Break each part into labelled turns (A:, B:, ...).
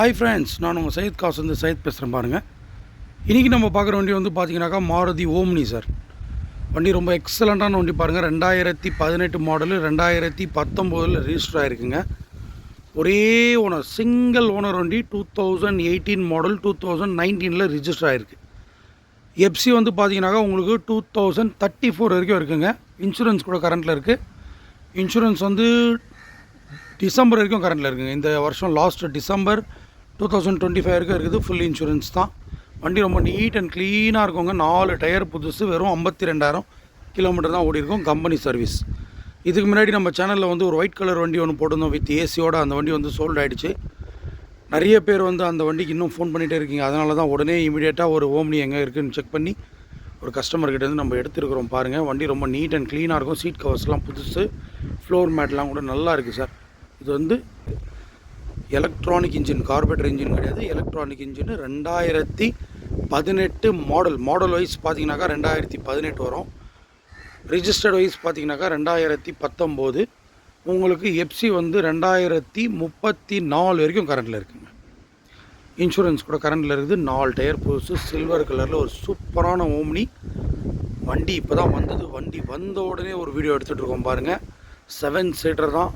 A: Hi friends, நான் உங்கள் சையத் காசு சையத் பேசுகிறேன் பாருங்கள். இன்றைக்கி நம்ம பார்க்குற வண்டி வந்து பார்த்தீங்கன்னாக்கா மாருதி ஓம்னி சார். வண்டி ரொம்ப எக்ஸலண்ட்டான வண்டி பாருங்கள். 2018 மாடலு, 2019 ரிஜிஸ்டர் ஆகிருக்குங்க. ஒரே ஓனர், சிங்கிள் ஓனர் வண்டி. 2018 மாடல், 2019 ரிஜிஸ்டர் ஆகிருக்கு. எஃப்சி வந்து பார்த்தீங்கன்னாக்கா உங்களுக்கு 2034 வரைக்கும் இருக்குங்க. இன்சூரன்ஸ் கூட கரண்ட்டில் இருக்குது. இன்சூரன்ஸ் வந்து டிசம்பர் வரைக்கும் கரண்ட்டில் இருக்குங்க. இந்த வருஷம் லாஸ்ட் டிசம்பர் 2025 வரைக்கும் இருக்குது. ஃபுல் இன்சூரன்ஸ் தான். வண்டி ரொம்ப நீட் அண்ட் க்ளீனாக இருக்குங்க. 4 டயர் புதுசு, வெறும் 52,000 கிலோமீட்டர் தான் ஓடி இருக்கும். Company service. இதுக்கு முன்னாடி நம்ம சேனலில் வந்து ஒரு ஒயிட் கலர் வண்டி ஒன்று போட்டிருந்தோம் வித் ஏசியோட. அந்த வண்டி வந்து சோல்ட் ஆகிடுச்சு. நிறைய பேர் வந்து அந்த வண்டிக்கு இன்னும் ஃபோன் பண்ணிகிட்டே இருக்கீங்க. அதனால தான் உடனே இமீடியட்டாக ஒரு ஓம்னி எங்கே இருக்குதுன்னு செக் பண்ணி ஒரு கஸ்டமர்கிட்ட வந்து நம்ம எடுத்துருக்குறோம் பாருங்கள். வண்டி ரொம்ப நீட் அண்ட் க்ளீனாக இருக்கும். சீட் கவர்ஸ்லாம் புதுசு, ஃப்ளோர் மேட்லாம் கூட நல்லா இருக்குது சார். இது வந்து எலக்ட்ரானிக் இன்ஜின், கார்பரேட்டர் இன்ஜின் கிடையாது, எலக்ட்ரானிக் இன்ஜின். 2018 மாடல் வைஸ் பார்த்தீங்கன்னாக்கா 2018 வரும். ரிஜிஸ்டர்ட் வைஸ் பார்த்தீங்கன்னாக்கா 2019. உங்களுக்கு எஃப்சி வந்து 2034 வரைக்கும் கரண்ட்டில் இருக்குங்க. இன்சூரன்ஸ் கூட கரண்ட்டில் இருக்குது. 4 டயர் புதுசு, சில்வர் கலரில் ஒரு சூப்பரான ஓம்னி வண்டி. இப்போ தான் வந்தது. வண்டி வந்த உடனே ஒரு வீடியோ எடுத்துகிட்டு இருக்கோம் பாருங்கள். 7 சீட்டர் தான்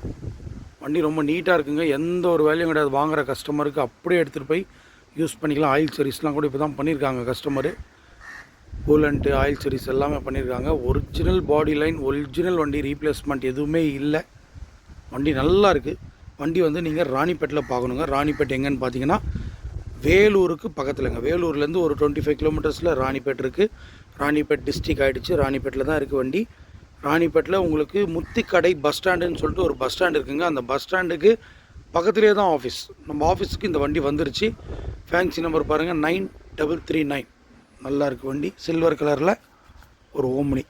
A: வண்டி. ரொம்ப நீட்டாக இருக்குங்க. எந்த ஒரு வேலையும் கிடையாது. வாங்குகிற கஸ்டமருக்கு அப்படியே எடுத்துகிட்டு போய் யூஸ் பண்ணிக்கலாம். ஆயில் சர்வீஸ்லாம் கூட இப்போ தான் பண்ணியிருக்காங்க கஸ்டமரு. கூலண்ட்டு, ஆயில் சர்வீஸ் எல்லாமே பண்ணியிருக்காங்க. ஒரிஜினல் பாடி லைன், ஒரிஜினல் வண்டி, ரீப்ளேஸ்மெண்ட் எதுவுமே இல்லை. வண்டி நல்லா இருக்குது. வண்டி வந்து நீங்கள் ராணிப்பேட்டில் பார்க்கணுங்க. ராணிப்பேட் எங்கன்னு பார்த்தீங்கன்னா வேலூருக்கு பக்கத்துலங்க. வேலூர்லேருந்து ஒரு 25 கிலோமீட்டர்ஸில் ராணிப்பேட் இருக்குது. ராணிப்பேட் டிஸ்ட்ரிக் ஆகிடுச்சு. ராணிப்பேட்டில் தான் இருக்குது வண்டி. ராணிப்பேட்டில் உங்களுக்கு முத்திக்கடை பஸ் ஸ்டாண்டுன்னு சொல்லிட்டு ஒரு பஸ் ஸ்டாண்ட் இருக்குங்க. அந்த பஸ் ஸ்டாண்டுக்கு பக்கத்துலேயே தான் ஆஃபீஸ். நம்ம ஆஃபீஸுக்கு இந்த வண்டி வந்துருச்சு. ஃபேன்சி நம்பர் பாருங்கள், 9339. நல்லா இருக்குது வண்டி. சில்வர் கலரில் ஒரு ஓம்னி.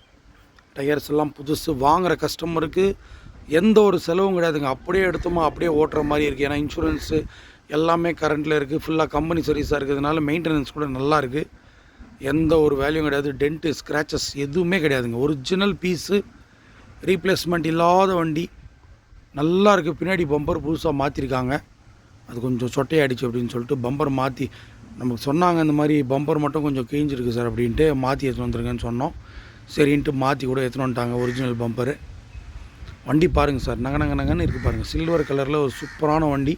A: டயர்ஸ் எல்லாம் புதுசு. வாங்குகிற கஸ்டமருக்கு எந்த ஒரு செலவும் கிடையாதுங்க. அப்படியே எடுத்தோமா அப்படியே ஓட்டுற மாதிரி இருக்குது. ஏன்னா இன்சூரன்ஸு எல்லாமே கரண்ட்டில் இருக்குது. ஃபுல்லாக கம்பெனி சர்வீஸாக இருக்கிறதுனால மெயின்டெனன்ஸ் கூட நல்லா இருக்குது. எந்த ஒரு வேல்யூவும் கிடையாது. டென்ட்டு, ஸ்க்ராச்சஸ் எதுவுமே கிடையாதுங்க. ஒரிஜினல் பீஸு, ரீப்ளேஸ்மெண்ட் இல்லாத வண்டி. நல்லா இருக்குது. பின்னாடி பம்பர் புதுசாக மாற்றிருக்காங்க. அது கொஞ்சம் சொட்டையாகிடுச்சு அப்படின்னு சொல்லிட்டு பம்பர் மாற்றி நமக்கு சொன்னாங்க. இந்த மாதிரி பம்பர் மட்டும் கொஞ்சம் கிழிஞ்சிருக்கு சார் அப்படின்ட்டு மாற்றி எடுத்துன்னு வந்துருங்கன்னு சொன்னோம். சரின்ட்டு மாற்றி கூட எடுத்துன்னு வந்துட்டாங்க ஒரிஜினல் பம்பரு. வண்டி பாருங்கள் சார், நகன்னு இருக்குது பாருங்கள். சில்வர் கலரில் ஒரு சூப்பரான வண்டி.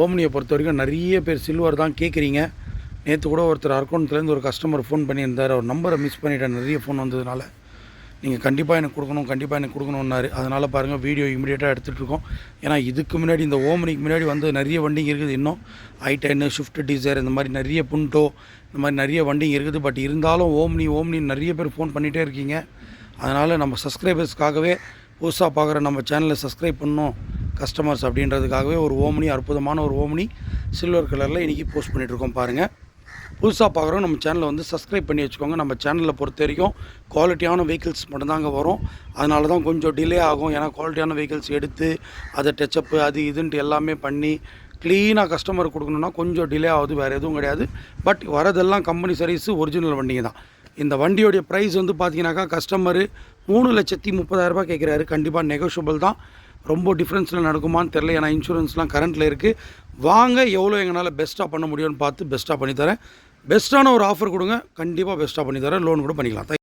A: ஓம்னியை பொறுத்த வரைக்கும் நிறைய பேர் சில்வர் தான் கேட்குறீங்க. நேற்று கூட ஒருத்தர் அக்கௌண்ட்லேருந்து ஒரு கஸ்டமர் ஃபோன் பண்ணியிருந்தார். அவர் நம்பரை மிஸ் பண்ணிட்டேன். நிறைய ஃபோன் வந்ததுனால நீங்கள் கண்டிப்பாக எனக்கு கொடுக்கணுன்னாரு. அதனால் பாருங்கள், வீடியோ இமீடியட்டாக எடுத்துகிட்டு இருக்கோம். ஏன்னா இதுக்கு முன்னாடி இந்த ஓம்னிக்கு முன்னாடி வந்து நிறைய வண்டிங்க இருக்குது. இன்னும் i10, ஷிஃப்ட் டிசைர், இந்த மாதிரி நிறைய புண்டோ, இந்த மாதிரி நிறைய வண்டிங்க இருக்குது. பட் இருந்தாலும் ஓம்னி நிறைய பேர் ஃபோன் பண்ணிகிட்டே இருக்கீங்க. அதனால் நம்ம சப்ஸ்கிரைபர்ஸ்க்காகவே, புதுசாக பார்க்குற நம்ம சேனலை சப்ஸ்கிரைப் பண்ணணும் கஸ்டமர்ஸ் அப்படின்றதுக்காகவே ஒரு ஓம்னி, அற்புதமான ஒரு ஓம்னி சில்வர் கலரில் இன்றைக்கி போஸ்ட் பண்ணிகிட்ருக்கோம் பாருங்கள். புதுசாக பார்க்குறோம் நம்ம சேனலை வந்து சப்ஸ்கிரைப் பண்ணி வச்சுக்கோங்க. நம்ம சேனலில் பொறுத்த வரைக்கும் குவாலிட்டியான வெஹிக்கிள்ஸ் மட்டும்தாங்க வரும். அதனால தான் கொஞ்சம் டிலே ஆகும். ஏன்னா குவாலிட்டியான வெஹிக்கிள்ஸ் எடுத்து அதை டச்சப்பு அது இதுன்ட்டு எல்லாமே பண்ணி க்ளீனாக கஸ்டமருக்கு கொடுக்கணுன்னா கொஞ்சம் டிலே ஆகுது. வேறு எதுவும் கிடையாது. பட் வரதெல்லாம் கம்பெனி சர்வீஸு, ஒரிஜினல் வண்டிங்க தான். இந்த வண்டியோடைய ப்ரைஸ் வந்து பார்த்தீங்கன்னாக்கா கஸ்டமரு 3,30,000 கேட்குறாரு. கண்டிப்பாக நெகோஷியபிள் தான். ரொம்ப டிஃப்ரென்ஸில் நடக்குமான்னு தெரில. ஏன்னா இன்சூரன்ஸ்லாம் கரண்ட்டில் இருக்குது. வாங்க, எவ்வளோ எங்களால் பெஸ்ட்டாக பண்ண முடியும்னு பார்த்து பெஸ்ட்டாக பண்ணித்தரேன். பெஸ்ட்டான ஒரு ஆஃபர் கொடுங்க, கண்டிப்பாக பெஸ்ட்டாக பண்ணித்தரேன். லோன் கூட பண்ணிக்கலாம்.